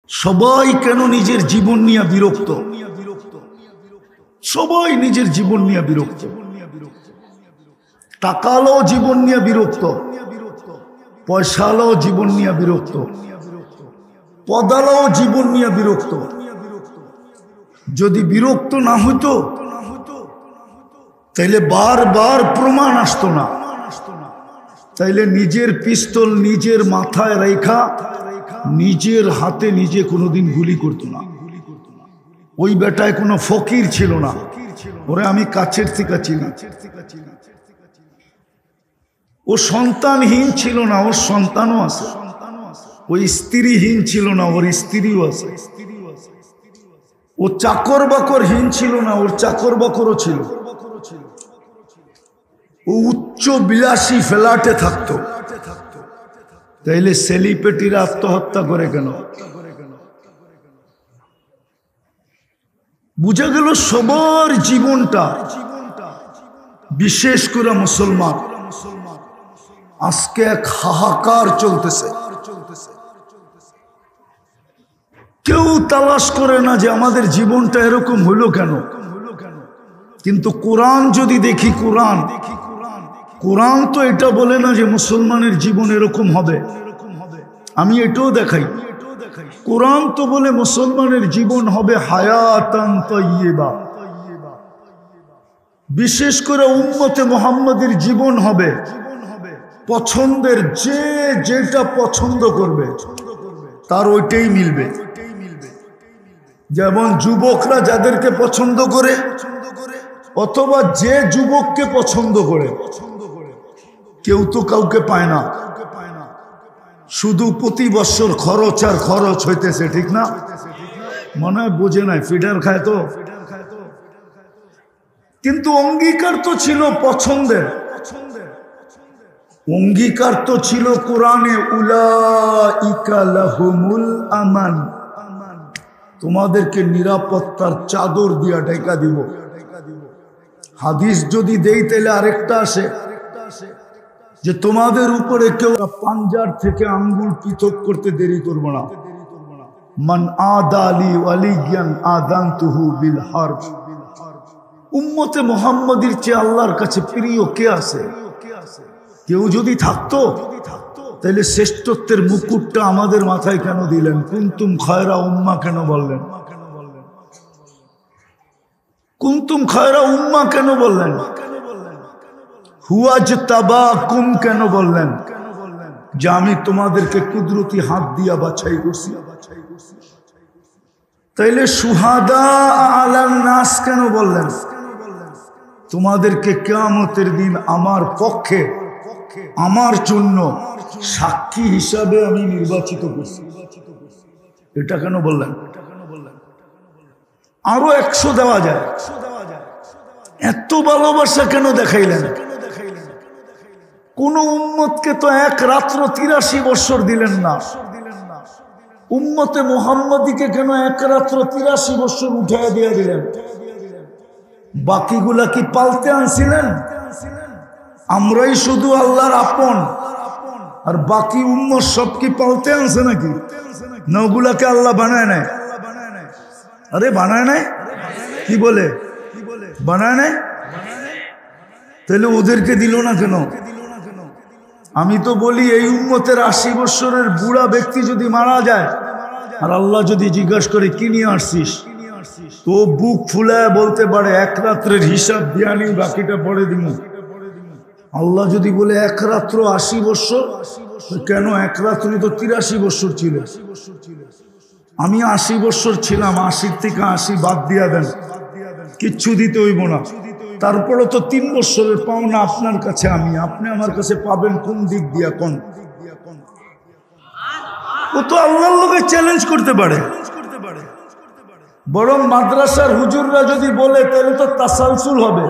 সবাই কেন নিজের জীবন নিয়ে বিরক্ত? সবাই নিজের জীবন নিয়ে বিরক্ত। টাকালাও জীবন নিয়ে বিরক্ত, পয়সালাও জীবন নিয়ে বিরক্ত, পদালাও জীবন নিয়ে বিরক্ত। যদি বিরক্ত না হইতো তাইলে বারবার প্রমাণ আসতো না, তাইলে নিজের পিস্তল নিজের মাথায় রেখা নিজের হাতে নিজে কোনোদিন গুলি করতো না। ওই বেটায় কোনো ফকির ছিল না, ওরে আমি কাছের থেকে চিনি। ও সন্তানহীন ছিল না, ওর সন্তানও আছে। ওই স্ত্রীহীন ছিল না, ওর স্ত্রীও আছে। ও চাকর বাকরহীন ছিল না, ওর চাকর বাকরও ছিল। ও উচ্চ বিলাসী ফ্ল্যাটে থাকতো, তাইলে সেলিব্রিটিরা আত্মহত্যা করে কেন? বুঝা গেল সবার জীবনটা, বিশেষ করে মুসলমান আজকে এক হাহাকার চলতেছে। কেউ তালাশ করে না যে আমাদের জীবনটা এরকম হইল কেন। কিন্তু কোরআন যদি দেখি, কোরআন তো এটা বলে না যে মুসলমানের জীবন এরকম হবে। আমি এটাও দেখাই, কোরআন তো বলে মুসলমানের জীবন হবে হায়াতান তাইয়্যিবা। বিশেষ করে উম্মতে মুহাম্মাদের জীবন হবে পছন্দের, যে যেটা পছন্দ করবে তার ওইটাই মিলবে। যেমন যুবকরা যাদেরকে পছন্দ করে, অথবা যে যুবককে পছন্দ করে, কেউ তো কাউকে পায় না। শুধু প্রতি বছর খরচ আর খরচ হইতেছে, ঠিক না? মনে হয় বোঝে নাই, ফিডার খায় তো। কিন্তু অঙ্গীকার তো ছিল পছন্দের, অঙ্গীকার তো ছিল কোরআনে, উলাইকা লাহুমুল আমান, তোমাদেরকে নিরাপত্তার চাদর দিয়া ঢাকা দিব। হাদিস যদি দেই তাহলে আরেকটা আসে যে তোমাদের উপরে কেউ পাঞ্জার থেকে আঙ্গুল পৃথক করতে দেরি করব না। মান আদালি ওয়ালিয়ান আযানতুহু বিল হারব। উম্মতে মুহাম্মাদীর চেয়ে আল্লাহর কাছে প্রিয় কে আছে? কেউ যদি থাকতো তাহলে শ্রেষ্ঠত্বের মুকুটটা আমাদের মাথায় কেন দিলেন? কুনতুম খায়রা উম্মাহ কেন বললেন? কুনতুম খায়রা উম্মাহ কেন বললেন? হুয়াজতাবাকুম কেন বললেন? যে আমি তোমাদেরকে কুদরতি হাত দিয়া বাছাই করছি। তাইলে শুহাদা আলান নাস কেন বললেন? তোমাদেরকে কিয়ামতের দিন আমার পক্ষে, আমার জন্য সাক্ষী হিসাবে আমি নির্বাচিত করছি। এটা কেন বললেন? আরো 100 দেওয়া যায়। এত ভালোবাসা কেন দেখাইলেন? কোন উম্মতকে তো এক রাত্র 83 বছর দিলেন না। উম্মতে মুহাম্মাদীকে কেন এক রাত্র 83 বছর উঠাইয়া দিয়ে দিলেন? বাকিগুলা কি পালতে আনছিলেন? আমরাই শুধু আল্লাহর আপন, আর বাকি উম্মত সব কি পালতে আনছে নাকি? না ওগুলাকে আল্লাহ বানায় নাই? আরে বানায় নাই, কি বলে বানায় নাই? তাহলে ওদেরকে দিল না কেন? আমি তো বলি এই উম্মতের 80 বছরের বুড়া ব্যক্তি যদি মারা যায় আর আল্লাহ যদি জিজ্ঞাসা করে কি নিয়ে আসছিস, তো বুক ফুলায় বলতে পারে এক রাত্রের হিসাব দিয়া নি, বাকিটা পরে দিব। আল্লাহ যদি বলে এক রাত্র 80 বছর, কেন এক রাত্রি তো 83 বছর ছিল। আমি 80 বছর ছিলাম, 80 থেকে 80 বাদ দিয়া দেন, কিচ্ছু দিতে হইব না। তারপরে তো 3 বছরের পাওনা আপনার কাছে আমি, আপনি আমার কাছে পাবেন কোন দিক দিয়া? কোন ও তো আল্লাহর লোকে চ্যালেঞ্জ করতে পারে। বরং মাদ্রাসার হুজুররা যদি বলে তাহলে তো তাসালসুল হবে।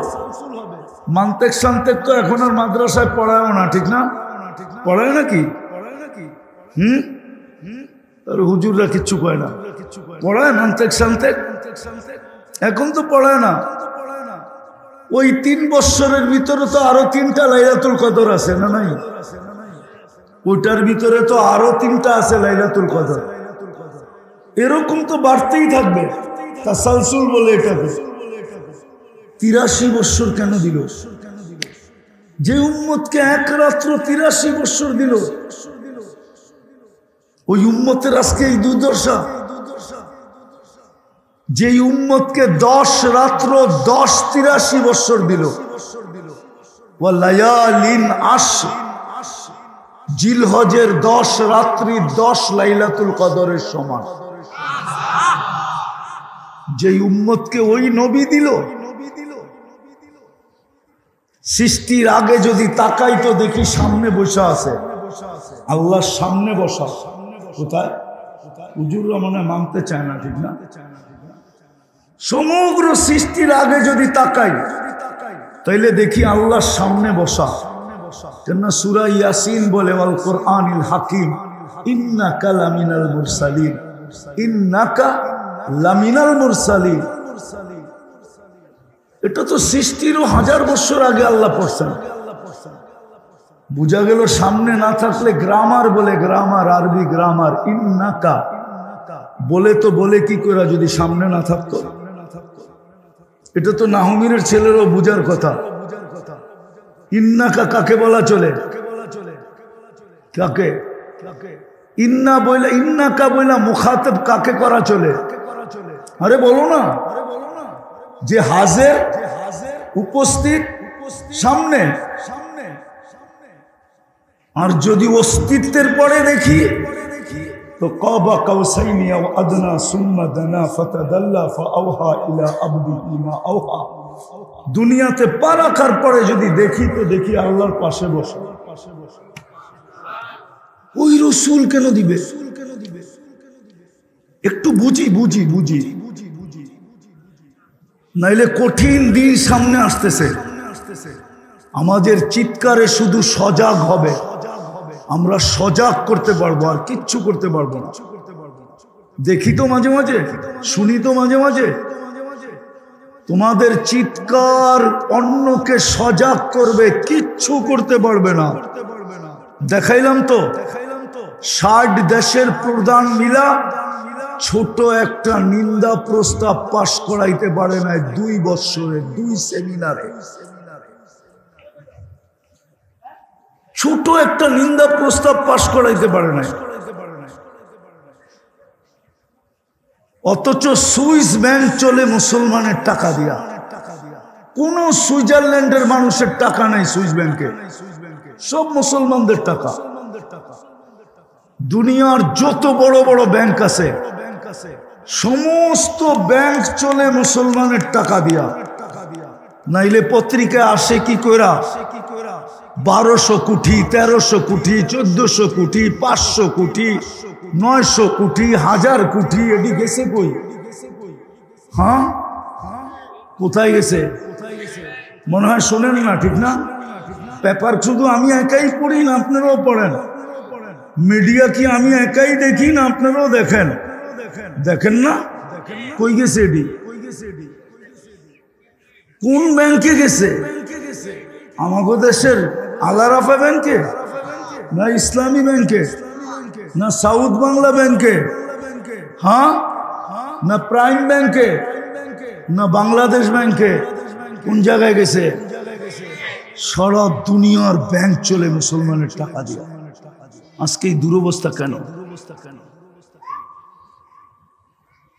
মান্তেক সান্তেক তো এখন আর মাদ্রাসায় পড়ায়ও না, ঠিক না? পড়ায় নাকি? আর হুজুররা কিচ্ছু কয় না, পড়ায় মান্তেক সান্তেক? এখন তো পড়ায় না। ওই 3 বছরের ভিতরে তো আরো 3টা লাইলাতুল কদর আছে, না নাই? ওইটার ভিতরে তো আরো 3টা আছে লাইলাতুল কদর। এরকম তো বাড়তেই থাকবে। তাসালসুল বলে এটাকে। 83 বছর কেন দিল? যে উম্মতকে এক রাত্র 83 বছর দিল, ওই উম্মতের আজকে এই দুর্দশা। যে উম্মতকে 10 রাত্র 83 বছর দিল, ওয়ালায়ালিন আশর, জিলহজের 10 রাত্রি 10 লাইলাতুল কদরের সমান। যে উম্মতকে ওই নবী দিল, সৃষ্টির আগে যদি তাকাই তো দেখি সামনে বসা আছে, আল্লাহর সামনে বসা। কোথায়? হুজুররা মনে মানতে চায় না, ঠিক না? সমগ্র সৃষ্টির আগে যদি তাকাই তাইলে দেখি আল্লাহর সামনে বসা। কেন সূরা ইয়াসিন বলে, ওয়াল কোরআনিল হাকিম, ইন্নাকা লামিনাল মুরসালিন, ইন্নাকা লামিনাল মুরসালিন। এটা তো সৃষ্টিরও 1000 বছর আগে আল্লাহ পড়ছেন। বুঝা গেল সামনে না থাকলে গ্রামার বলে, গ্রামার, আরবি গ্রামার। ইন্নাকা বলে তো বলে কি করে যদি সামনে না থাকতো? এটা তো নাহমিরের ছেলেরও বুঝার কথা। ইন্নাকা কাকে বলা চলে? কাকে? ইন্না বইলা, ইন্নাকা বইলা মুখাতাব কাকে করা চলে? আরে বলো না, যে হাজির, উপস্থিত, সামনে। আর যদি অস্তিত্বের পরে দেখি তো কাবা কাউসাইনি আও আদনা সুম্মা দানা ফাতাদাল্লা ফাআওহা ইলা আবদিহি মা আওহা। দুনিয়াতে পা রাখার পরে যদি দেখি তো দেখি আল্লাহর পাশে বসে। ওই রসুল কেন দিবে? একটু বুঝি বুঝি বুঝি, নাইলে কঠিন দিন সামনে আসতেছে। আমাদের চিৎকারে শুধু সজাগ হবে, আমরা সজাগ করতে পারবো, আর কিচ্ছু করতে পারবো না। দেখি তো মাঝে মাঝে, শুনি তো মাঝে মাঝে, তোমাদের চিৎকার অন্যকে সজাগ করবে, কিচ্ছু করতে পারবে না। দেখাইলাম তো 60 দেশের প্রধান মিলা ছোট একটা নিন্দা প্রস্তাব পাশ করাইতে পারে না 2 বছরে, 2 সেমিনারে। ছোট একটা নিন্দা প্রস্তাব পাশ করাইতে পারে না। অথচ সুইস ব্যাংক চলে মুসলমানের টাকা দিয়া। কোন সুইজারল্যান্ডের মানুষের টাকা নাই সুইস ব্যাংকে, সব মুসলমানদের টাকা। দুনিয়ার যত বড় বড় ব্যাংক আছে সমস্ত ব্যাংক চলে মুসলমানের টাকা দিয়া। নাইলে পত্রিকা আসে কি কইরা? 1200 কোটি, 1300 কোটি, 1400 কোটি, 500 কোটি, 900 কোটি, 1000 কোটি। এটি গেছে কই? হ্যাঁ, কোথায় গেছে? মনে হয় শোনেন না, ঠিক না? পেপার শুধু আমি একাই পড়ি না, আপনারাও পড়েন। মিডিয়া কি আমি একাই দেখি না আপনারাও দেখেন? দেখেন না? কই গেছে এটি? কোন ব্যাংকে গেছে? আমাদের দেশের আলারাফা ব্যাংকে, না ইসলামী ব্যাংকে, না সাউথ বাংলা ব্যাংকে, হ্যাঁ, না প্রাইম ব্যাংকে, না বাংলাদেশ ব্যাংকে? কোন জায়গায় গেছে? সারা দুনিয়ার ব্যাংক চলে মুসলমানের টাকা দিয়ে। আজকে এই দুরবস্থা কেন?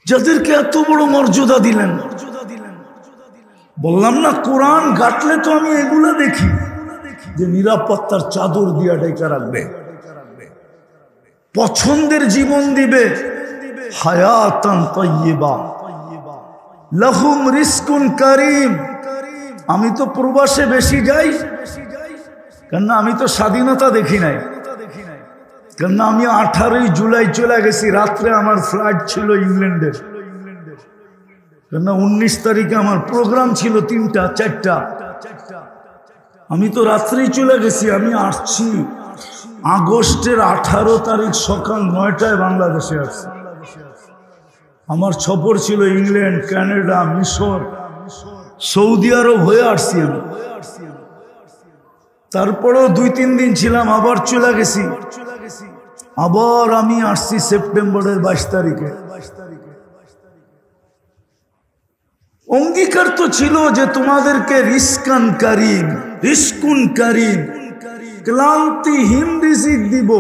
যাদেরকে এত বড় মর্যাদা দিলেন। বললাম না, কোরআন ঘাটলে তো আমি এগুলা দেখি যে নিরাপত্তার চাদর দিয়া ঢেকে রাখবে, পছন্দের জীবন দিবে, হায়াতান তাইয়্যিবা, লাহুম রিজকুন কারীম। আমি তো প্রবাসে বেশি যাই, কেননা আমি তো স্বাধীনতা দেখি নাই। কেননা আমি 18 জুলাই চলে গেছি রাত্রে, আমার ফ্লাইট ছিল ইংল্যান্ডের। কেননা 19 তারিখে আমার প্রোগ্রাম ছিল 3টা 4টা। আমি তো রাত্রেই চলে গেছি। আমি আসছি আগস্টের 18 তারিখ সকাল 9টায় বাংলাদেশে আসছি। আমার সফর ছিল ইংল্যান্ড, কানাডা, মিশর, সৌদি আরব হয়ে আসছি আমি। তারপরেও 2-3 দিন ছিলাম, আবার চলে গেছি। আবার আমি আসছি সেপ্টেম্বরের 22 তারিখে। অঙ্গীকার তো ছিল যে তোমাদেরকে রিস্কুন কারিম ক্লান্তিহীন রিজিক দিব।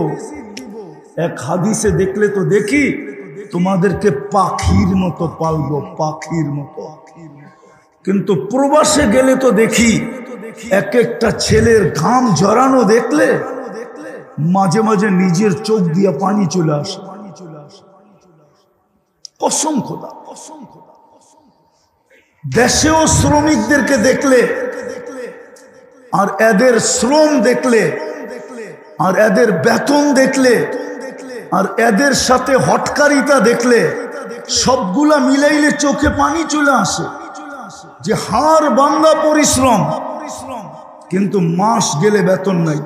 এক হাদিসে দেখলে তো দেখি তোমাদেরকে পাখির মতো পালবো, পাখির মতো। কিন্তু প্রবাসে গেলে তো দেখি এক একটা ছেলের ঘাম ঝরানো দেখলে মাঝে মাঝে নিজের চোখ দিয়ে পানি চলে আসে। কসম খোদা, দেশেও শ্রমিকদেরকে দেখলে আর এদের শ্রম দেখলে আর এদের বেতন দেখলে আর এদের সাথে হটকারিতা দেখলে সবগুলা মিলাইলে চোখে পানি চলে আসে যে হার বাংলা পরিশ্রম, কিন্তু মাস গেলে বেতন নাই,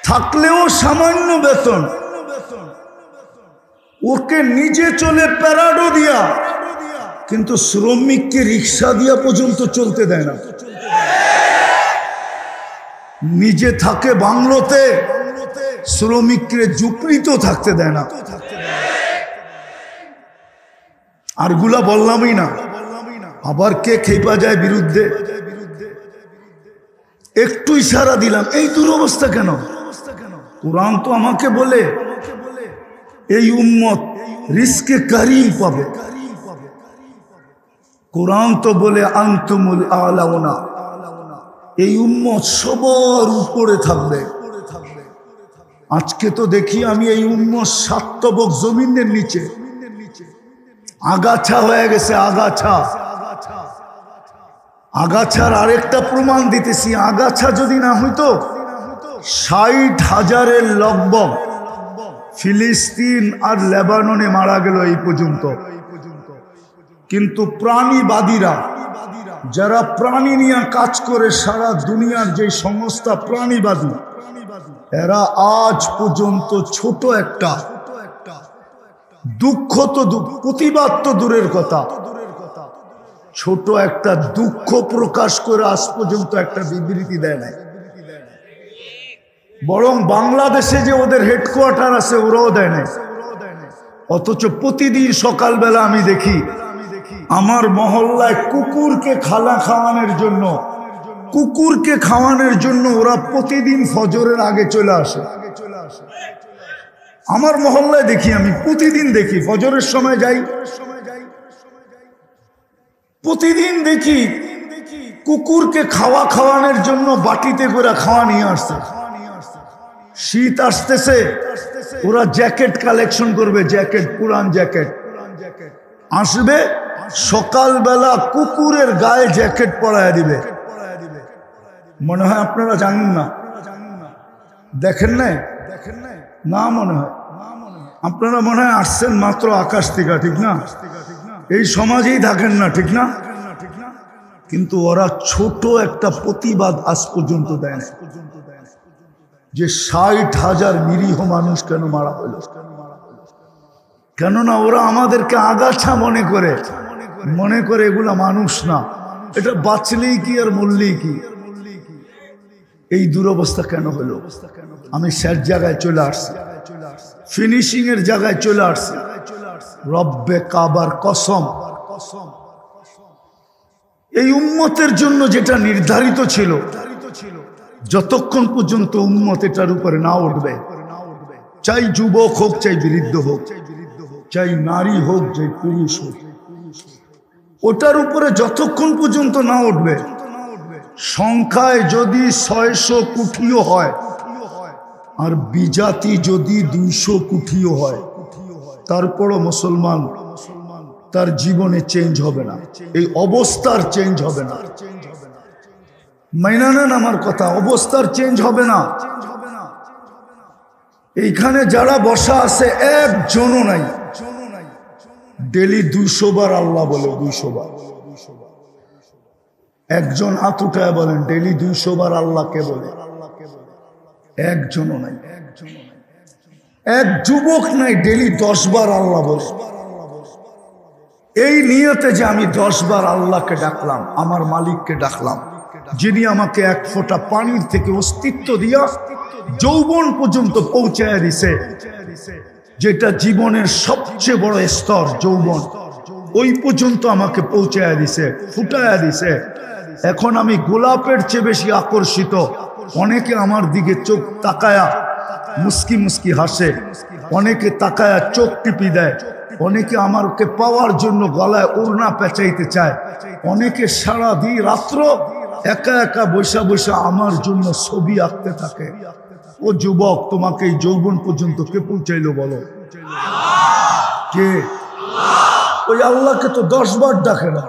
থাকলেও সামান্য বেতন। ওকে নিজে চলে প্যারাডো দিয়া, কিন্তু শ্রমিককে রিক্সা দিয়া পর্যন্ত চলতে দেয় না। নিজে থাকে বাংলোতে, শ্রমিককে ঝুপড়িতেও থাকতে দেয় না। আরগুলা বললামই না। আবার কে খেপা যায় বিরুদ্ধে, একটু ইশারা দিলাম এই দুরবস্থা কেন। কোরআন তো আমাকে বলে এই উম্মত রিস্কে কারিম পাবে। কোরআন তো বলে আনতুমুল আলাউনা, এই উম্মত সবার উপরে থাকবে। আজকে তো দেখি আমি এই উম্মত সাতবক জমিনের নিচে আগাছা হয়ে গেছে। আগাছার আরেকটা প্রমাণ দিতেছি। আগাছা যদি না হইতো 60,000-এর লগভগ ফিলিস্তিন আর লেবাননে মারা গেল এই পর্যন্ত। কিন্তু প্রাণীবাদীরা, যারা প্রাণী নিয়ে কাজ করে সারা দুনিয়ার যে সংস্থা প্রাণীবাদী, এরা আজ পর্যন্ত ছোট একটা দুঃখ তো প্রতিবাদ তো দূরের কথা, ছোট একটা দুঃখ প্রকাশ করে আজ পর্যন্ত একটা বিবৃতি দেয় নাই। বরং বাংলাদেশে যে ওদের হেডকোয়ার্টার আছে ওরাও দেয় নাই। অথচ প্রতিদিন সকালবেলা আমি দেখি আমার মহল্লায় কুকুরকে খাওয়ানোর জন্য ওরা প্রতিদিন ফজরের আগে চলে আসে। আমার মহল্লায় দেখি, আমি প্রতিদিন দেখি, ফজরের সময় যাই, প্রতিদিন দেখি কুকুরকে খাওয়ানোর জন্য বাটিতে করে খাওয়া নিয়ে আসছে। শীত আসতেছে, ওরা জ্যাকেট কালেকশন করবে, জ্যাকেট, পুরান জ্যাকেট আসবে, সকালবেলা কুকুরের গায়ে জ্যাকেট পরায় দিবে। মনে হয় আপনারা জানেন না, দেখেন নাই না, মনে হয় আপনারা মনে হয় আসছেন মাত্র আকাশ থেকে, ঠিক না? এই সমাজেই থাকেন না, ঠিক না? কিন্তু ওরা ছোট একটা প্রতিবাদ আজ পর্যন্ত দেয় না যে 60,000 নিরীহ মানুষ কেন মারা হলো। কেননা ওরা আমাদেরকে আগাছা মনে করে এগুলা মানুষ না, এটা বাঁচলেই কি আর মরলেই কি। এই দুরবস্থা কেন হলো? আমি শেষ জায়গায় চলে আসছি, ফিনিশিং এর জায়গায় চলে আসছি। রব্বে কাবার কসম, এই উম্মতের জন্য যেটা নির্ধারিত ছিল, যতক্ষণ পর্যন্ত উম্মত এটার উপরে না উঠবে, চাই যুবক হোক, চাই বৃদ্ধ হোক, চাই নারী হোক, চাই পুরুষ হোক, ওটার উপরে যতক্ষণ পর্যন্ত না উঠবে, সংখ্যায় যদি 600 কোটিও হয় আর বিজাতি যদি 200 কোটিও হয়, তারপরও মুসলমান তার জীবনে চেঞ্জ হবে না, এই অবস্থার চেঞ্জ হবে না। মাইনা নেন আমার কথা, অবস্থার চেঞ্জ হবে না। এইখানে যারা বসা আছে একজনও নাই ডেলি 200 বার আল্লাহ বলে, 200 বার। একজন হাত উঠায় বলেন ডেলি 200 বার আল্লাহকে বলে, একজনও নাই। এক যুবক নাই ডেলি 10 বার আল্লাহ বলে। এই নিয়তে যে আমি 10 বার আল্লাহকে ডাকলাম, আমার মালিককে ডাকলাম, যিনি আমাকে এক ফোঁটা পানির থেকে অস্তিত্ব দিয়া যৌবন পর্যন্ত পৌঁছায় দিছে, যেটা জীবনের সবচেয়ে বড় স্তর যৌবন, ওই পর্যন্ত আমাকে পৌঁছায় দিছে, ফুটায়া দিছে। এখন আমি গোলাপের চেয়ে বেশি আকর্ষিত। অনেকে আমার দিকে চোখ তাকায়া মুস্কি মুস্কি হাসে, অনেকে তাকায়া চোখ টিপি দেয়, অনেকে আমাকে পাওয়ার জন্য গলায় ওড়না পেঁচাইতে চায়, অনেকে সারা দিন রাত্র একা একা বৈশা বৈশা আমার জন্য ছবি আঁকতে থাকে। ও যুবক, তোমাকে এই যৌবন পর্যন্ত কে পৌঁছাইলো বলো? কে? ওই আল্লাহকে তো 10 বার ডাকে না।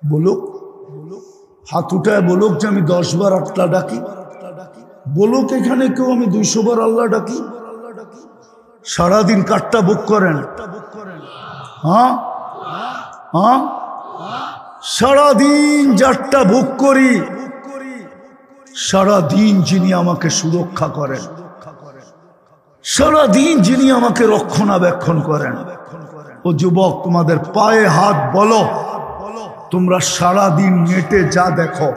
বলুক, হাত উঠায় বলুক যে আমি 10 বার আল্লাহ ডাকি। বলুক এখানে কেউ আমি 200 বার আল্লাহ ডাকি। সারাদিন কাঠটা বুক করেন? হ্যাঁ হ্যাঁ, সারাদিন যারটা বুক করি, সারাদিন যিনি আমাকে সুরক্ষা করেন, সারাদিন যিনি আমাকে রক্ষণাবেক্ষণ করেন। ও যুবক, তোমাদের পায়ে হাত, বলো তোমরা সারাদিন নেটে যা দেখো,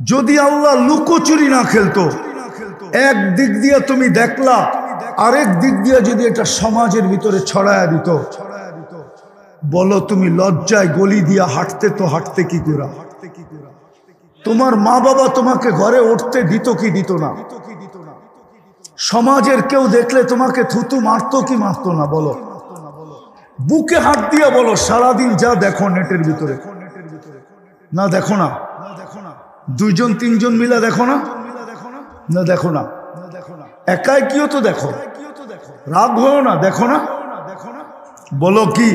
যদি আল্লাহ লুকোচুরি না খেলতো, এক দিক দিয়ে তুমি দেখলা, আরেক দিক দিয়ে যদি এটা সমাজের ভিতরে ছড়ায়া দিত, বলো তুমি লজ্জায় গলি দিয়া হাঁটতে তো হাঁটতে কি করে? তোমার মা বাবা তোমাকে ঘরে উঠতে দিত কি দিত না? সমাজের কেউ দেখলে তোমাকে থুতু মারতো কি মারতো না? বলো, বুকে হাত দিয়ে বলো, সারাদিন যা দেখো নেটের ভিতরে, না দেখো না? 2জন 3জন মিলে দেখো না? না দেখো না? একাই কিও তো দেখো, রাগ হও না, দেখো না? বলো কি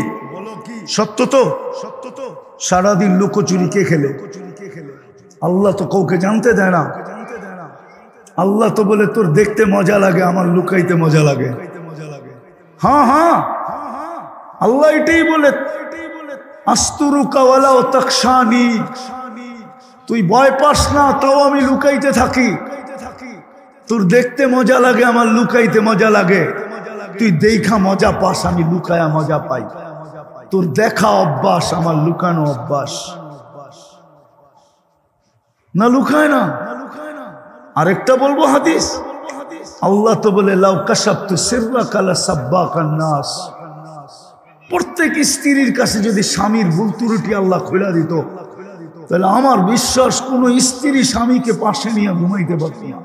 সত্য তো? সারাদিন লুকোচুরি কে খেলে? আল্লাহ তো কাউকে জানতে দেয় না। আল্লাহ তো বলে তোর দেখতে মজা লাগে, আমার লুকাইতে মজা লাগে। হ্যাঁ হ্যাঁ, আল্লাহ এটাই বলে, আস্তুরুকা ওয়ালা তাকশানি, তুই ভয় পাস না, তাও আমি লুকাইতে থাকি। তোর দেখতে মজা লাগে, আমার লুকাইতে মজা লাগে। তুই দেখা মজা পাস, আমি লুকায়া মজা পাই। তোর দেখা অভ্যাস, আমার লুকানো অভ্যাস। না লুকায় না। আরেকটা বলবো হাদিস, আল্লাহ তো বলে লাউ কাশাফতু সিররাকা লাসাব্বাকান নাস, প্রত্যেক স্ত্রীর কাছে যদি স্বামীর ভুল ত্রুটি আল্লাহ খুলে দিত, তাহলে আমার বিশ্বাস কোন স্ত্রী স্বামীকে পাশে নিয়ে ঘুমাইতে পারত না।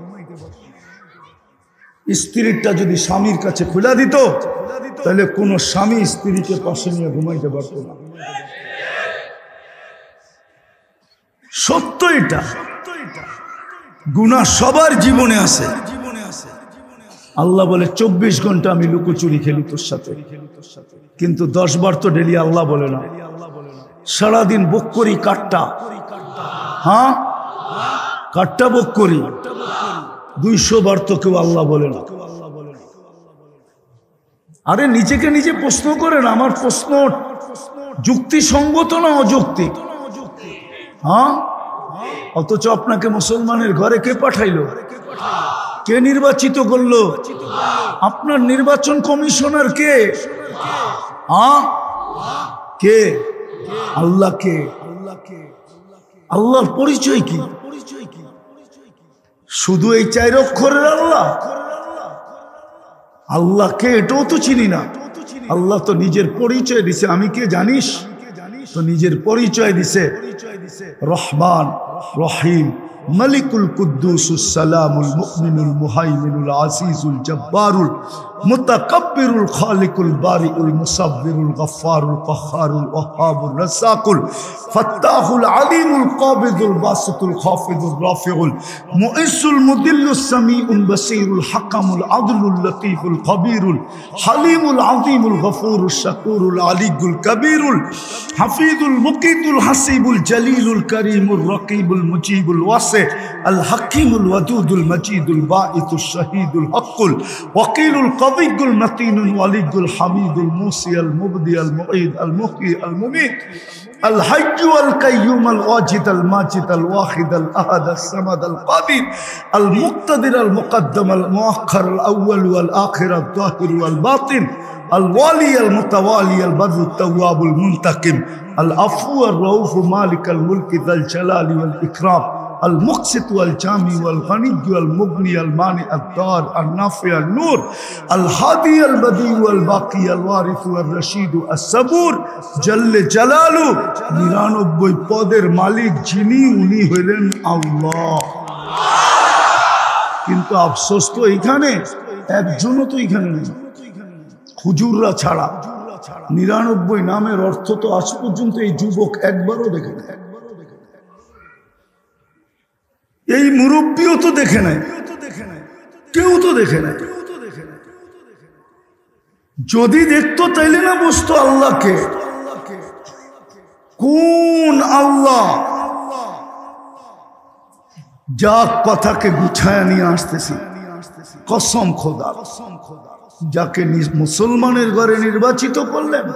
স্ত্রীরটা যদি স্বামীর কাছে খুলে দিত, তাহলে কোন স্বামী স্ত্রীকে পাশে নিয়ে ঘুমাইতে পারত না। সত্য এটা। গুনাহ সবার জীবনে আছে। আল্লাহ বলে 24 ঘন্টা আমি লুকোচুরি খেলি তোর সাথে, কিন্তু 10 বার তো ডেলি আল্লাহ বলে না। সারাদিন বুক করি কাঠটা, হ্যাঁ কাঠটা বুক করি, 200 বার তো কেউ আল্লাহ বলে না। আরে নিজেকে নিজে প্রশ্ন করেন, আমার প্রশ্ন যুক্তিসঙ্গত না অযৌক্তিক? হ্যাঁ, অথচ আপনাকে মুসলমানের ঘরে কে পাঠাইলো? কে নির্বাচিত করলো? আপনার নির্বাচন কমিশনার কে? কে? আল্লাহ। কে? আল্লাহর পরিচয় কি? শুধু এই 4 অক্ষরের আল্লাহ? আল্লাহকে এটাও তো চিনি না। আল্লাহ তো নিজের পরিচয় দিছে, আমি কে জানিস? তো নিজের পরিচয় দিছে রহমান রহিম, মালিকুল কুদ্দুসুস সালামুল মুমিনুল মুহাইমিনুল আজিজুল জব্বারুল মুতাকাব্বিরুল খালিকুল বারিউল মুসাব্বিরুল গফফারুল কহ্হারুল ওয়াহ্হাবুর রাজ্জাকুল ফাত্তাহুল আলিমুল কাবিদুল বাসিতুল খাফিদুর রাফিউল মুইসুল মুদিল্লুস সামিউল বাসীরুল হাকামুল আদলুল লতীফুল খবীরুল হালিমুল আযীমুল গফুরুশ শাকুরুল আলিয়ুল কবীরুল হাফিজুল মুকিতুল হাসিবুল জলিলুল করিমুর রকিবুল মুজিবুল ওয়াসি আল হাকিমুল ওয়াদুদুল মজিদুল বাঈতুশ শাহীদুল হকুল ওয়াকিলুল কবিয়ুল মতিনুল ওয়ালিয়ুল হামিদুল মুসি আল মুবদি আল মুঈদ আল মুহয়ি আল মুমীত আল হাইয়্যু আল কাইয়্যুম আল ওয়াজিদ আল মাজিদ আল ওয়াহিদ আল আহাদ আল সামাদ আল কাদির আল মুক্তাদির আল মুকদ্দম আল মুআখ্খার আল আউয়াল ওয়াল আখির আল যাহির ওয়াল বাতিন الوالي المتوالي البر التواب المنتقم العفو الرؤوف مالك الملك ذا الجلال والإكرام المقسط والجامع والغني والمغني المانع الضار النافع النور الهادي البديع والباقي الوارث والرشيد الصبور جل جلاله 99 পদের মালিক যিনি উনি হলেন আল্লাহ। কিন্তু আফসোস তো এখানে একজনও তো এখানে নেই, হুজুররা ছাড়া। 99 নামের অর্থ তো আজ পর্যন্ত এই যুবক একবারও দেখে নাই, এই মুরব্বীও তো দেখে নাই, কেউ তো দেখে নাই। যদি দেখতো তাইলে না বুঝতো আল্লাহকে। কোন আল্লাহ? যা কথাকে গুছায়া নিয়ে আসতেছি, কসম খোদা, যাকে মুসলমানের ঘরে নির্বাচিত করলেন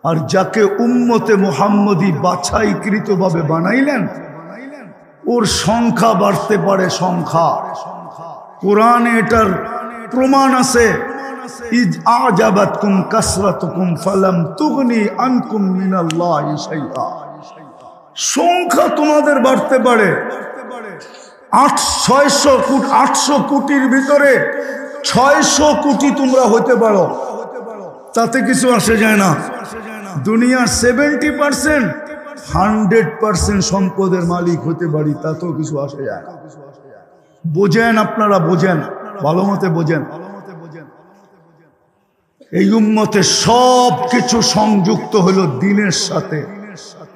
আর যাকে উম্মতে মুহাম্মদী বাছাইকৃত ভাবে বানাইলেন, ওর সংখ্যা বাড়তে পারে। সংখ্যা কোরআনে এটার প্রমাণ আছে। ইজ আজাবাতকুম কাসরাতুকুম ফালাম তুগনি আনকুম মিনাল্লাহি শাইআ। সংখ্যা তোমাদের বাড়তে পারে, 800 কোটির ভিতরে 600 কোটি তোমরা হতে পারো, তাতে কিছু আসে যায় না। দুনিয়ার 70% 100% সম্পদের মালিক হতে পারি, তাতেও কিছু আসে যায় না। বোঝেন আপনারা, বোঝেন, ভালো মতে বোঝেন। এই উম্মতে সব কিছু সংযুক্ত হলো দিনের সাথে।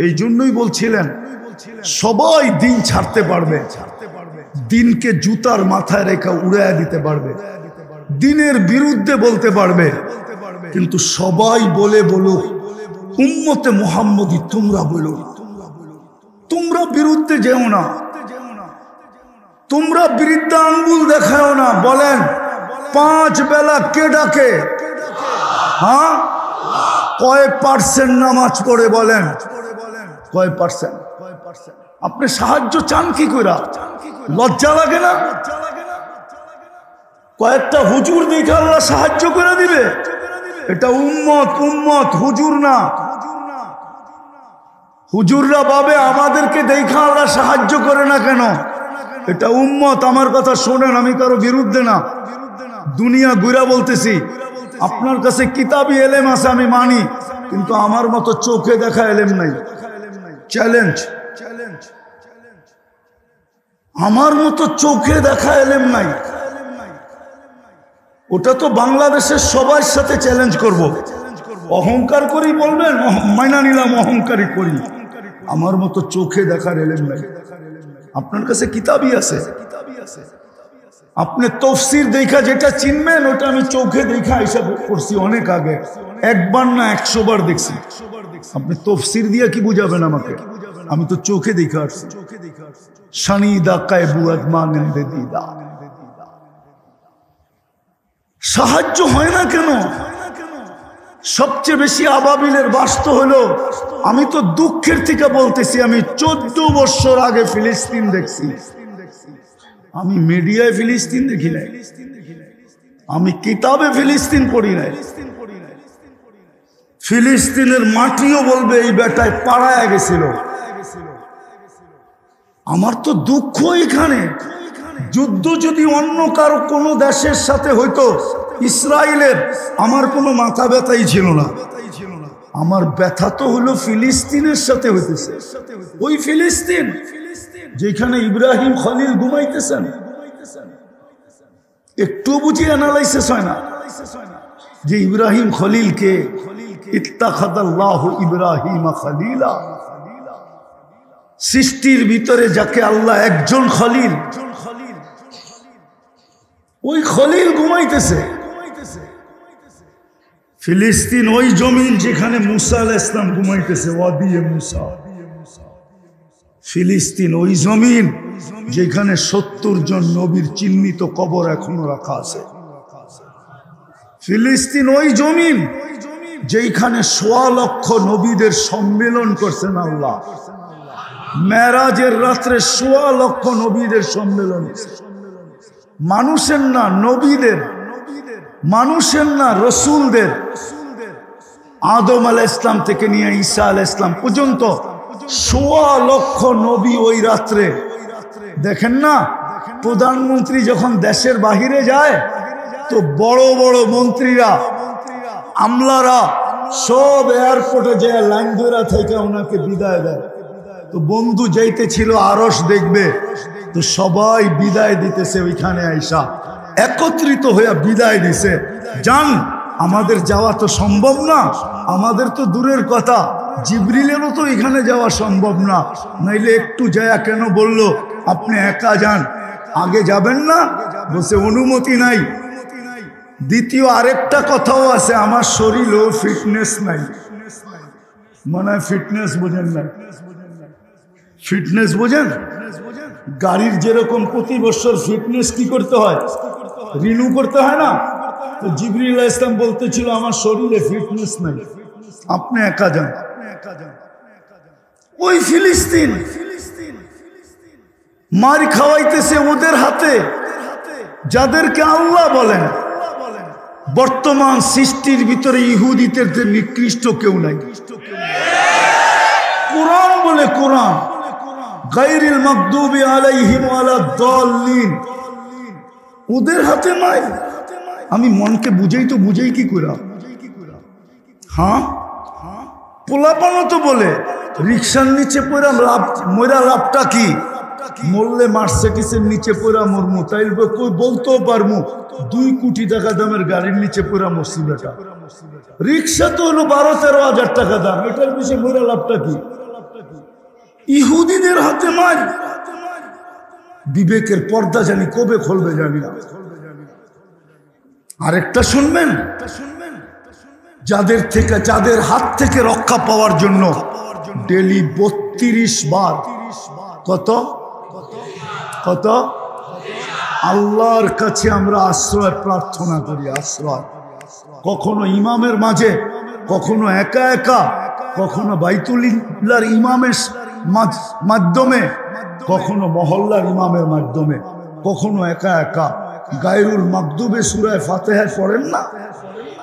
এই জন্যই বলছিলেন সবাই দিন ছাড়তে পারবে, দিনকে জুতার মাথায় রেখা উড়াইয়া দিতে পারবে, দিনের বিরুদ্ধে বলতে পারবে, কিন্তু সবাই বলে বলুক উম্মতে মুহাম্মদী তোমরা বলো, তোমরা বিরুদ্ধে যেও না, তোমরা বৃদ্ধা আঙ্গুল দেখাও না। বলেন 5 বেলা কে ডাকে? হ্যাঁ, কয় পার্সেন্ট নামাজ পড়ে? বলেন কয় পার্সেন্ট? আপনি সাহায্য চান কি করে? লজ্জা লাগে না? কয়েকটা হুজুর দেখে আল্লাহ সাহায্য করে দিবে? এটা উম্মত, হুজুর না। হুজুররা ভাবে আমাদেরকে দেখা আল্লাহ সাহায্য করে না কেন? এটা উম্মত। আমার কথা শোনেন, আমি কারো বিরুদ্ধে না, দুনিয়া ঘুরা বলতেছি। আপনার কাছে কিতাবি এলেম আছে আমি মানি, কিন্তু আমার মতো চোখে দেখা এলেম নাই। চ্যালেঞ্জ, আমার মতো চোখে দেখা এলেম নাই। ওটা তো বাংলাদেশের সবার সাথে চ্যালেঞ্জ করব। অহংকার করি বলবেন, মাইনা নিলাম, অহংকারই করি। আমার মতো চোখে দেখার এলেম নাই। আপনার কাছে কিতাবই আছে, আপনি তফসির দেখা যেটা চিনবেন, ওটা আমি চোখে দেখা হিসাব করছি অনেক আগে, একবার না 100 বার দেখছি। আপনি তফসির দিয়া কি বুঝাবেন আমাকে? আমি তো চোখে দেখা আসছি। শানিদা কায়বুয়াত মানেন্দে দিদা। সাহায্য হয় না কেন? সবচেয়ে বেশি আবাবিলের বাস্ত হলো, আমি তো দুঃখের থেকে বলতেছি, আমি 14 বছর আগে ফিলিস্তিন দেখছি। আমি মিডিয়ায় ফিলিস্তিন দেখি নাই, আমি কিতাবে ফিলিস্তিন পড়ি নাই। ফিলিস্তিনের মাটিও বলবে এই বেটায় পাড়ায় গেছিল। আমার তো দুঃখ এখানে, যুদ্ধ যদি অন্য কারো কোনো দেশের সাথে হইতো, ইসরায়েলের, আমার কোনো মাথা ব্যথাই ছিল না। আমার ব্যথা তো হলো ফিলিস্তিনের সাথে হইতেছে। ওই ফিলিস্তিন যেখানে ইব্রাহিম খলিল ঘুমাইতেছেন, একটু বুঝি অ্যানালাইসিস হয় না যে ইব্রাহিম খলিলকে ইত্তাখাযাল্লাহু ইব্রাহিমা খলিলা, সৃষ্টির ভিতরে যাকে আল্লাহ একজন খলিল, ওই খলিল ঘুমাইতেছে। ফিলিস্তিন ওই জমিন যেখানে মুসা আলাইহিস সালাম ঘুমাইতেছে, ওয়াদিয়ে মুসা। ফিলিস্তিন ওই জমিন যেখানে 70 জন নবীর চিহ্নিত কবর এখনো রাখা আছে। ফিলিস্তিন ওই জমিন যেখানে 1.25 লক্ষ নবীদের সম্মেলন করছেন আল্লাহ। মেরাজের রাত্রে 1.25 লক্ষ নবীদের সম্মেলন, মানুষের না, নবীদের, মানুষের না, রসুলদের। আদম আলাইহিস সালাম থেকে নিয়ে ঈসা আলাইহিস সালাম পর্যন্ত 1.25 লক্ষ নবী ওই রাত্রে। দেখেন না, প্রধানমন্ত্রী যখন দেশের বাহিরে যায় তো বড় বড় মন্ত্রীরা, আমলারা সব এয়ারপোর্টে যে লাইন ধরা থেকে ওনাকে বিদায় দেয়। তো বন্ধু যাইতেছিল আরশ দেখবে, তো সবাই বিদায় দিতেছে, ওইখানে আইসা একত্রিত হয়ে বিদায় দিছে। জান, আমাদের যাওয়া তো সম্ভব না, আমাদের তো দূরের কথা, জিবরিলেরও তো এখানে যাওয়া সম্ভব না, নাইলে একটু যায়া কেন বললো আপনি একা যান, আগে যাবেন না? বলছে অনুমতি নাই। দ্বিতীয় আরেকটা কথাও আছে, আমার শরীরও ফিটনেস নাই। মানে ফিটনেস বোঝেন না? ফিটনেস বোঝেন? গাড়ির যেরকম প্রতি বছর ফিটনেস কি করতে হয়, রিনিউ করতে হয় না? তো জিবরিল আলাইহিস সালাম বলতেছিল আমার শরীরে ফিটনেস নাই, আপনি একা যান। ওই ফিলিস্তিন মার খাওয়াইতেছে ওদের হাতে, যাদেরকে আল্লাহ বলেন। বর্তমান সৃষ্টির ভিতরে ইহুদিদের যে নিকৃষ্ট কেউ নাই। কোরআন বলে, কোরআন গায়রিল মাগদুবি আলাইহিম ওয়ালাদ-দাল্লিন, ওদের হাতে নাই। আমি মনকে বুঝাই তো বুঝাই কি কইরা? হ্যাঁ, পোলাপানো তো বলে রিকশার নিচে পড়া লাভ, মরা লাভটা কি? মরলে মার্সিডিসের নিচে পড়া মরমু, তাই বলতেও পারমু 2 কোটি টাকা দামের গাড়ির নিচে পড়া মরছি বেটা। রিক্সা তো হলো 12-13 হাজার টাকা দাম, এটার পিছিয়ে মরা লাভটা কি? ইহুদিদের হাতে মার। বিবেকের পর্দা জানি কবে খুলবে জানি না। আরেকটা শুনবেন, যাদের হাত থেকে রক্ষা পাওয়ার জন্য ডেলি 32 বার কত আল্লাহর কাছে আমরা আশ্রয় প্রার্থনা করি। আশ্রয় কখনো ইমামের মাঝে, কখনো একা একা, কখনো বাইতুল্লাহর ইমামের মাধ্যমে, কখনো মহল্লার ইমামের মাধ্যমে, কখনো একা একা। গায়রুল মাগদুবে সূরা ফাতিহা পড়েন না?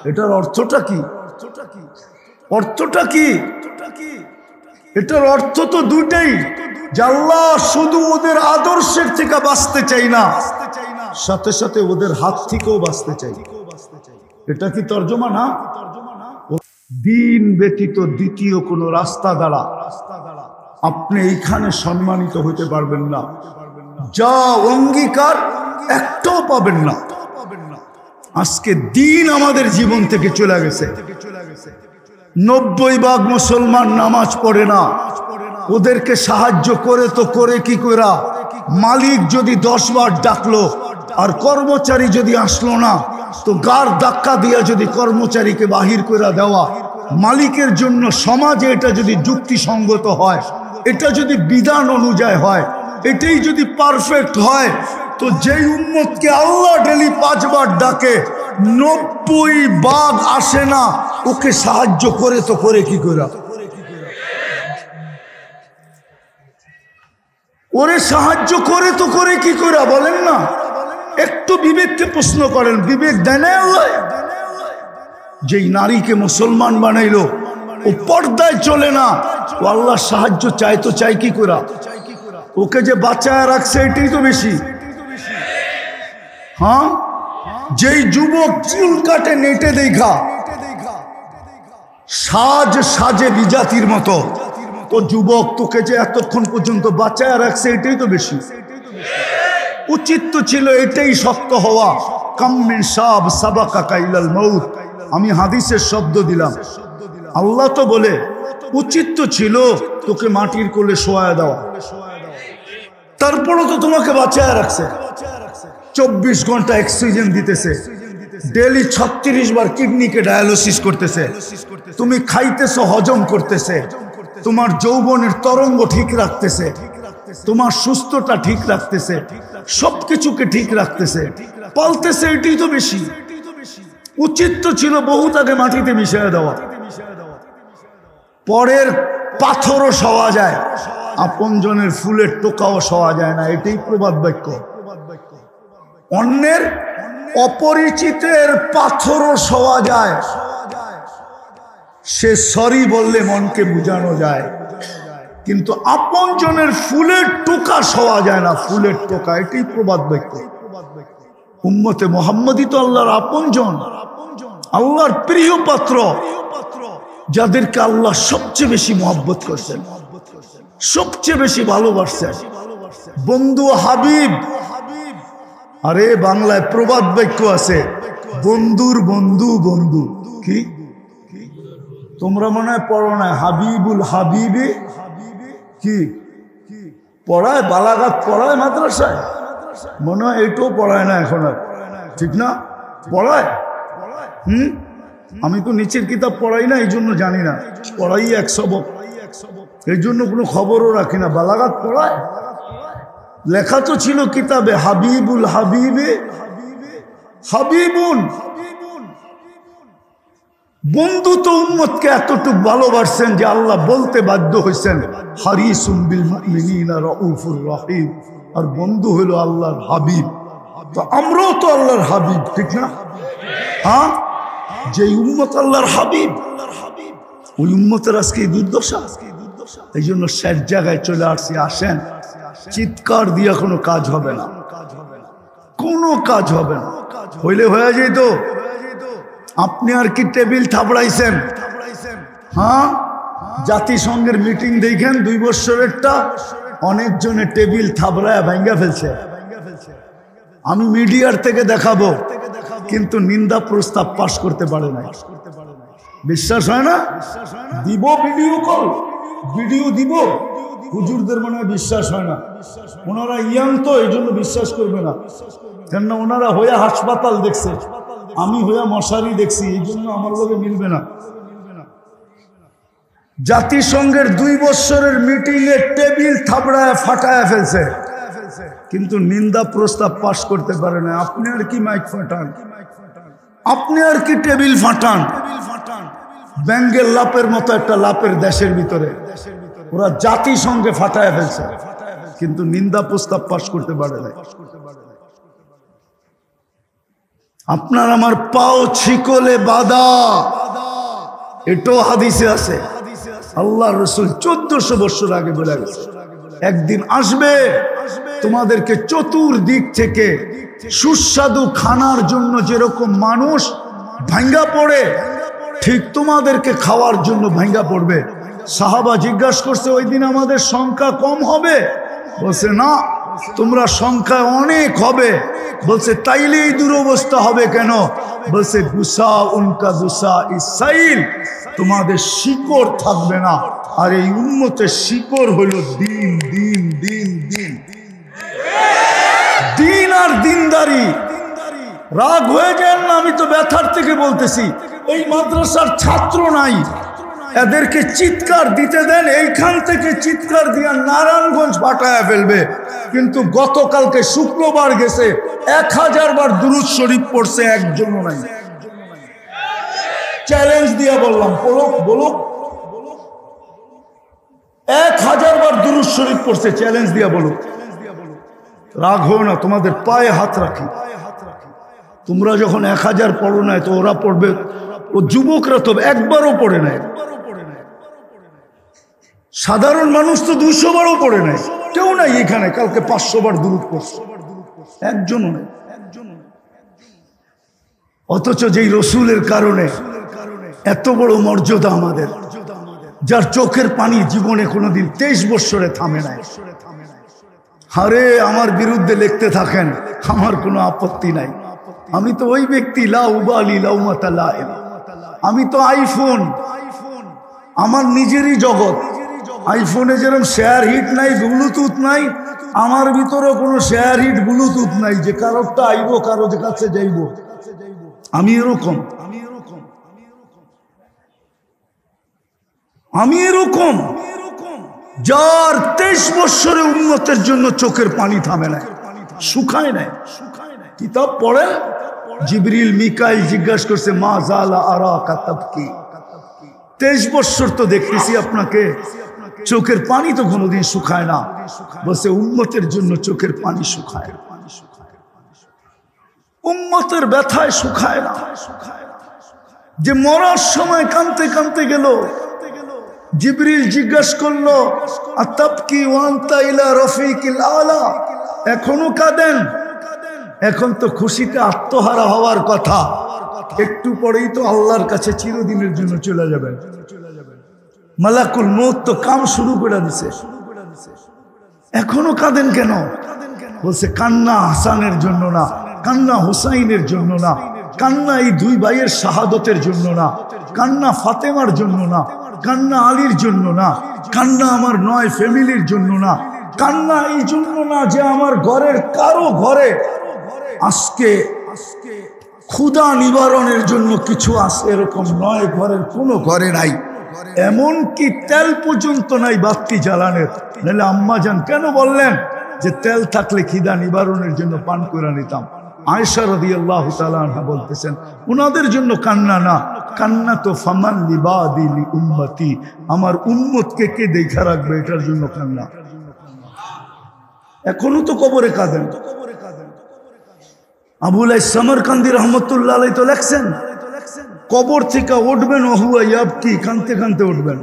এটার অর্থটা কি? অর্থটা কি? এটার অর্থ তো দুটাই, যে আল্লাহ শুধু ওদের আদর্শের থেকে বাঁচতে চাই না, সাথে সাথে ওদের হাত থেকেও বাঁচতে চাই। এটা কি তর্জমা না? দিন ব্যতীত দ্বিতীয় কোনো রাস্তা দ্বারা আপনি এইখানে সম্মানিত হতে পারবেন না, যা অঙ্গীকার একটাও পাবেন না। আজকে দিন আমাদের জীবন থেকে চলে গেছে। 90% মুসলমান নামাজ পড়ে না। ওদেরকে সাহায্য করে তো করে কি করা? মালিক যদি 10 বার ডাকলো আর কর্মচারী যদি আসলো না, তো গার ধাক্কা দিয়ে যদি কর্মচারীকে বাহির করে দেওয়া, মালিকের জন্য সমাজে এটা যদি যুক্তিসঙ্গত হয়, এটা যদি বিধান অনুযায়ী হয়, এটাই যদি পারফেক্ট হয়, তো যেই উম্মতকে আল্লাহ ডেলি 5 বার ডাকে 90 ভাগ আসে না, ওকে সাহায্য করে তো করে কি করা? ওরে সাহায্য করে তো করে কি করা বলেন না? একটু বিবেককে প্রশ্ন করেন, বিবেক দেয় না আল্লাহ? যেই নারীকে মুসলমান বানাইলো, ও পর্দায় চলে না, ও আল্লাহর সাহায্য চায় তো চাই কি করা? ওকে যে বাঁচায় রাখছে এটাই তো বেশি। হ্যাঁ, যেই যুবক চুল কাটে নেটে দেখা, সাজে বিজাতির মতো, তো যুবক তোকে যে এতক্ষণ পর্যন্ত বাঁচায় রাখছে এটাই তো বেশি। উচিত তো ছিল এটাই শক্ত হওয়া। কাম্মিন শাব সাবাকা ইলাল মউত, আমি হাদিসের শব্দ দিলাম। আল্লাহ তো বলে উচিত তো ছিল তোকে মাটির কোলে শোয়া দেওয়া, তারপরও তো তোমাকে বাঁচায় রাখছে। 24 ঘন্টা অক্সিজেন দিতেছে, ডেলি 36 বার কিডনিকে ডায়ালিসিস করতেছে, তুমি খাইতেছো, হজম করতেছে, তোমার যৌবনের তরঙ্গ ঠিক রাখতেছে, তোমার সুস্থতা ঠিক রাখতেছে, সবকিছুকে ঠিক রাখতেছে, পালতেছে, এটাই তো বেশি। উচিত তো ছিল বহুত আগে মাটিতে মিশিয়ে দেওয়া। পরের পাথরও সওয়া যায়, আপনজনের ফুলের টোকাও সওয়া যায় না, এটাই প্রবাদ বাক্য। অন্যের অপরিচিতের পাথরও সওয়া যায়, সে সরি বললে মনকে বুঝানো যায়, কিন্তু আপন জনের ফুলের টোকা সওয়া যায় না, ফুলের টোকা, এটাই প্রবাদ বাক্য। উম্মতে মুহাম্মদী তো আল্লাহর আপন জন, আল্লাহর প্রিয় পাত্র, যাদেরকে আল্লাহ সবচেয়ে বেশি মহব্বত করছেন, সবচেয়ে বেশি ভালোবাসছেন। বন্ধু হাবিব, আরে বাংলায় প্রবাদ বাক্য আছে, বন্ধুর বন্ধু বন্ধু। কি তোমরা মনে হয় পড়ো না? হাবিবুল হাবিবে কি পড়ায়? বালাগাত পড়ায় মাদ্রাসায়? মনে হয় এটাও পড়ায় না এখন আর, ঠিক না? পড়ায়? আমি তো নিচের কিতাব পড়াই না, এই জন্য জানি না। পড়াই এক সবক, এই জন্য কোনো খবরও রাখি না। বালাগাত পড়ায়? লেখা তো ছিল কিতাবে, হাবিবুল হাবিবে হাবিবুন। বন্ধু তো উম্মতকে এতটুকু ভালোবাসছেন যে আল্লাহ বলতে বাধ্য হয়েছেন, হারিসুম বিল মুমিনিনা রাউফুর রহিম। আর বন্ধু হলো আল্লাহর হাবিব। তো আমরাও তো আল্লাহর হাবিব, ঠিক না? হ্যাঁ, যে উম্মত আল্লাহর হাবিব, ওই উম্মতের আজকে এই দুর্দশা। এই জন্য শেষ জায়গায় চলে আসছি। আসেন, চিৎকার দিয়া কোনো কাজ হবে না, কোনো কাজ হবে না। হইলে হয়ে যেত। আপনি আর কি টেবিল থাপড়াইছেন? হ্যাঁ, জাতিসংঘের মিটিং দেখেন 2 বছরেরটা, অনেকজনে টেবিল থাপড়ায় ভাঙ্গা ফেলছে। আমি মিডিয়ার থেকে দেখাবো, কিন্তু নিন্দা প্রস্তাব পাশ করতে পারে না। বিশ্বাস হয় না? দিব ভিডিও কল, ভিডিও দিব। হুজুরদের মনে হয় বিশ্বাস হয় না, ওনারা ইয়াং তো, এই জন্য বিশ্বাস করবে না। কেননা ওনারা হইয়া হাসপাতাল দেখছে, আমি হইয়া মশারি দেখছি, এই জন্য আমার লগে মিলবে না। জাতিসংঘের 2 বছরের মিটিং এ টেবিল থাপড়ায় ফাটায় ফেলছে, কিন্তু নিন্দা প্রস্তাব পাশ করতে পারে না। আপনি আর কি মাইক ফাটান, আপনি আর কি টেবিল ফাটান? ব্যাঙ্গের লাপের মতো একটা লাপের দেশের ভিতরে ওরা জাতিসংঘে ফাটায় ফেলছে, কিন্তু নিন্দা প্রস্তাব পাশ করতে পারে না। আপনার আমার পাও ছিকলে বাঁধা, এটাও হাদিসে আছে। আল্লাহ রসুল 1400 বছর আগে বলে গেছে, একদিন আসবে তোমাদেরকে চতুর্দিক থেকে সুস্বাদু খানার জন্য যেরকম মানুষ ভাঙ্গা পড়ে, ঠিক তোমাদেরকে খাওয়ার জন্য ভাঙ্গা পড়বে। সাহাবা জিজ্ঞাসা করছে, ওই দিন আমাদের সংখ্যা কম হবে? বলছে না, তোমরা সংখ্যায় অনেক হবে। বলছে তাইলে এই দুরবস্থা হবে কেন? বলছে গুসা উনকা গুসা ইসাইল, তোমাদের শিকড় থাকবে না। আর এই উম্মতের শিকড় হলো দিন, দিন, দিন, দিন, দিন আর দিনদারি। রাগ হয়ে যান না, আমি তো ব্যথার থেকে বলতেছি। এই মাদ্রাসার ছাত্র নাই, এদেরকে চিৎকার দিতে দেন, এইখান থেকে চিৎকার দিয়া নারায়ণগঞ্জ ফাটায় ফেলবে। কিন্তু গতকালকে শুক্রবার গেছে, 1000 বার দুরূদ শরীফ পড়ছে, একজনও নাই। চ্যালেঞ্জ দিয়া বললাম, বলো 1000 বার দুরূদ শরীফ পড়ছে, চ্যালেঞ্জ দিয়া বলো। রাগ হো না, তোমাদের পায়ে হাত রাখি। তোমরা যখন 1000 পড়ো নাই, তো ওরা পড়বে। ও যুবকরা তো একবারও পড়ে নাই, সাধারণ মানুষ তো 200 বারও পড়ে নাই। কেউ নাই এখানে কালকে 500 বার দুরূদ পড়ছে, একজনও নাই। অথচ যেই রসুলের কারণে এত বড় মর্যাদা আমাদের, যার চোখের পানি জীবনে কোনোদিন 23 বছরে থামে নাই। আরে আমার বিরুদ্ধে লিখতে থাকেন, আমার কোনো আপত্তি নাই। আমি তো ওই ব্যক্তি, লা উবালি লাউমাতা লাইম। আমি তো আইফোন, আমার নিজেরই জগৎ। আইফোনে যেরকম শেয়ার হিট নাই, ব্লুটুথ নাই, আমার ভিতরে কোনো শেয়ার হিট ব্লুটুথ নাই যে কারোরটা আইব, কারো কাছে যাইব। আমি এরকম, যার 23 বছরে উম্মতের জন্য চোখের পানি থামে নাই, শুকায় নাই। কিতাব পড়েন, জিবরিল মিকাইল জিজ্ঞাসা করছে, মা জালা আরাকা তাবকি। 23 বছর তো দেখতেছি আপনাকে, চোখের পানি তো কোনোদিন শুকায় না। বলছে উম্মতের জন্য চোখের পানি শুকায়, উম্মতের ব্যথায় শুকায় না। যে মরার সময় কাঁদতে কাঁদতে গেল, জিবরিল জিজ্ঞাসা করলো আতাবকি ওয়া আনতা ইলা রফিকিল আলা, এখনো কাঁদেন? এখন তো খুশিতে আত্মহারা হওয়ার কথা, একটু পরেই তো আল্লাহর কাছে চিরদিনের জন্য চলে যাবেন। মালাকুল মউত তো কাম শুরু করে দিছে, এখনো কাঁদেন কেন? বলছে কান্না হাসানের জন্য না, কান্না হুসাইনের জন্য না, কান্না এই দুই ভাইয়ের শাহাদতের জন্য না, কান্না ফাতেমার জন্য না, কান্না আলীর জন্য না, কান্না আমার 9 ফ্যামিলির জন্য না, কান্না এই জন্য না যে আমার ঘরের কারো ঘরে আজকে ক্ষুধা নিবারণের জন্য কিছু আছে, এরকম নয়, ঘরের কোনো ঘরে নাই, এমনকি তেল পর্যন্ত নাই বাতি জ্বালানের। নাহলে আম্মা জান কেন বললেন যে তেল থাকলে খিদা নিবারণের জন্য পান করে নিতাম? আয়েশা রাদিয়াল্লাহু তাআলা আনহা বলতেছেন উনাদের জন্য কান্না না, কান্না তো ফামান লিবাদি লি উম্মতি, আমার উম্মতকে কে দেখা রাখবে, এটার জন্য কান্না। এখনো তো কবরে কাঁদেন। আবুল সামরকান্দি রহমতুল্লাহ আলাইহি তো লেখছেন কবর থেকে উঠবেন ওহুয়া ইয়াবকি, কানতে কানতে উঠবেন,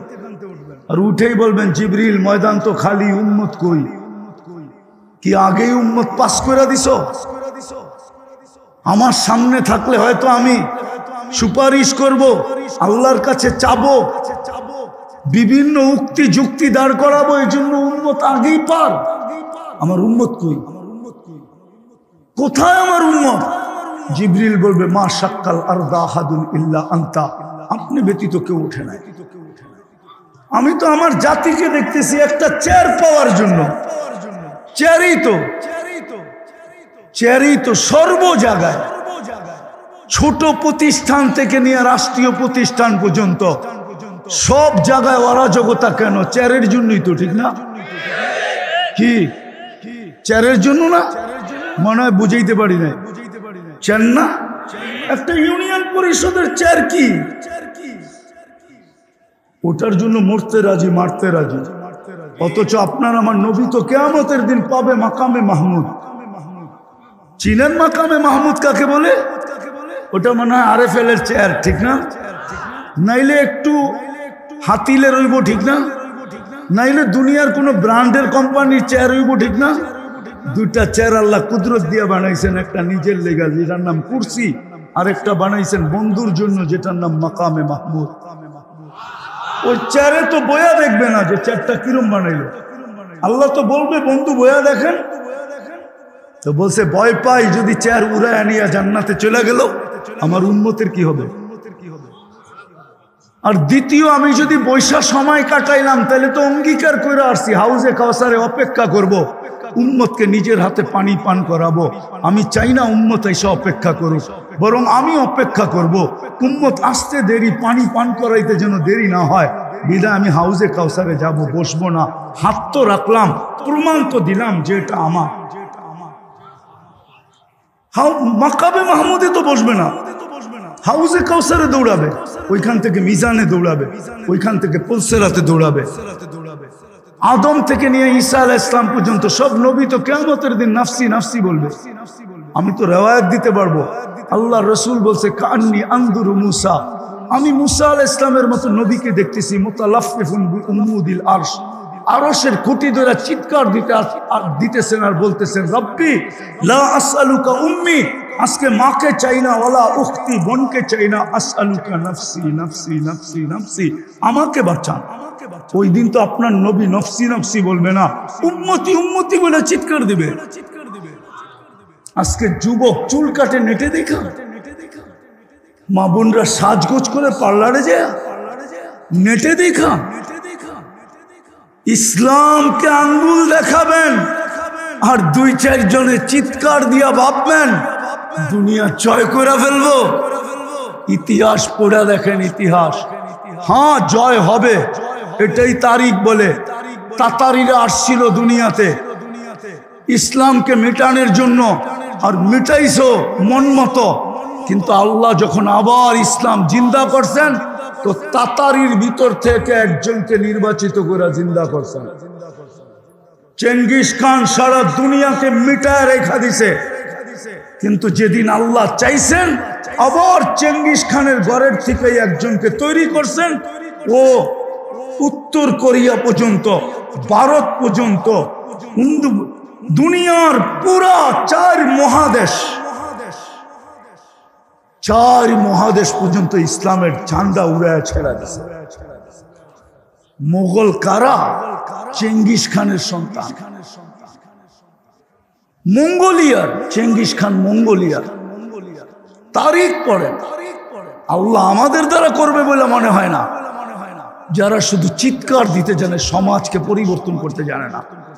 আর উঠেই বলবেন জিবরিল ময়দান তো খালি, উম্মত কই? কি আগেই উম্মত পাস করে দিছো? আমার সামনে থাকলে হয়তো আমি সুপারিশ করব, আল্লাহর কাছে চাবো, বিভিন্ন উক্তি যুক্তি দাঁড় করাবো, এই জন্য উম্মত আগেই পার। আমার উম্মত কই? কোথায় আমার উম্মত? জিবরিল বলবে মা শাক্কাল আরদা আহাদুন ইল্লা আনতা, আপনি ব্যতীত কেউ ওঠে নাই। আমি তো আমার জাতিকে দেখতেছি একটা চেয়ার পাওয়ার জন্য, চেয়ারই তো সর্ব জায়গায়, ছোট প্রতিষ্ঠান থেকে নিয়ে রাষ্ট্রীয় প্রতিষ্ঠান পর্যন্ত সব জায়গায় অরাজকতা কেন? চেয়ারের জন্যই তো, ঠিক না? কি চেয়ারের জন্য না? মনে হয় বুঝাইতে পারি না। চেয়ার না, একটা ইউনিয়ন পরিষদের চেয়ার কি? ওটার জন্য মরতে রাজি, মারতে রাজি। অথচ আপনার আমার নবী তো কিয়ামতের দিন পাবে মাকামে মাহমুদ। চিনেন মাকামে মাহমুদ কাকে বলে? ওটা মনে হয় আরএফএল এর চেয়ার, ঠিক না? নাইলে একটু হাতিলে রইব, ঠিক না? নাইলে দুনিয়ার কোন ব্র্যান্ডের কোম্পানির চেয়ার রইব, ঠিক না? দুইটা চেয়ার আল্লাহ কুদরত দিয়ে বানাইছেন, একটা নিজের লেগা যেটার নাম কুরসি, আর একটা বানাইছেন বন্ধুর জন্য যেটার নাম মাকামে মাহমুদ। ওই চেয়ারে তো বয়া দেখবে না যে চেয়ারটা কিরম বানাইলো, আল্লাহ তো বলবে বন্ধু বয়া দেখেন। তো বলছে ভয় পাই যদি চেয়ার উড়ায় আনিয়া জান্নাতে চলে গেল, আমার উম্মতের কি হবে? আর দ্বিতীয়, আমি যদি বৈশা সময় কাটাইলাম তাহলে তো অঙ্গীকার করে আসছি হাউজে কাউসারে অপেক্ষা করব, উম্মতকে নিজের হাতে পানি পান করাবো। আমি চাই না উম্মত এসে অপেক্ষা করুক, বরং আমি অপেক্ষা করব। উম্মত আসতে দেরি, পানি পান করাইতে যেন দেরি না হয়, বিদায় আমি হাউজে কাউসারে যাব, বসবো না। হাত তো রাখলাম, প্রমাণ তো দিলাম যে এটা আমার। মাকামে মাহমুদে তো বসবে না, হাউজে কাউসারে দৌড়াবে, ওইখান থেকে মিজানে দৌড়াবে, ওইখান থেকে পুলসেরাতে দৌড়াবে। আদম থেকে নিয়ে ঈসা আলাইহিস সালাম পর্যন্ত সব নবী তো কিয়ামতের দিন নাফসি নাফসি বলবে। আমি তো রেওয়ায়াত দিতে পারবো, আল্লাহ রসুল বলছে কান্নি আনদুরু মুসা, আমি মুসা আলাইহিস সালামের মতো নবীকে দেখতেছি মুতালাফফিফুন বিউমুদিল আরশ, আরশের খুঁটি ধরে চিৎকার দিতেছেন আর বলতেছেন রব্বি লা আসআলুকা উম্মি, আজকে মাকে চাই না, ওয়ালা উখতি, বোনকে চাই না, আসআলুকা নফসি নফসি নফসি নফসি, আমাকে বাঁচান। ওই দিন তো আপনার নবী নফসি নফসি বলবে না, উম্মতি উম্মতি বলে চিৎকার দিবে। আজকে যুবক চুল কাটে নেটে দেখা, মা বোনরা সাজগোজ করে পার্লারে যায় নেটে দেখা, ইসলামকে আঙ্গুল দেখাবেন আর 2-4 জনের চিৎকার দিয়া ভাববেন দুনিয়া জয় করে ফেলবো। ইতিহাস পড়ে দেখেন, ইতিহাস, হ্যাঁ জয় হবে, এটাই তারিখ বলে। তাতারিরা আসছিল দুনিয়াতে ইসলামকে মেটানোর জন্য, আর মিটাইছো মন মতো, কিন্তু আল্লাহ যখন আবার ইসলাম জিন্দা করছেন তো তাতারির ভিতর থেকে একজনকে নির্বাচিত করে জিন্দা করছেন। চেঙ্গিস খান সারা দুনিয়াকে মিটায় রেখা দিছে, কিন্তু যেদিন আল্লাহ চাইছেন আবার চেঙ্গিস খানের ঘরের থেকে একজনকে তৈরি করছেন, ও উত্তর কোরিয়া পর্যন্ত, ভারত পর্যন্ত, দুনিয়ার পুরা 4 মহাদেশ পর্যন্ত ইসলামের ঝান্ডা উড়ায় ছেড়া দিছে। মোগল কারা? চেঙ্গিস খানের সন্তান। মঙ্গোলিয়ার চেঙ্গিস খান, মঙ্গোলিয়ার তারিখ পড়ে। আল্লাহ আমাদের দ্বারা করবে বলে মনে হয় না, যারা শুধু চিৎকার দিতে জানে, সমাজকে পরিবর্তন করতে জানে না।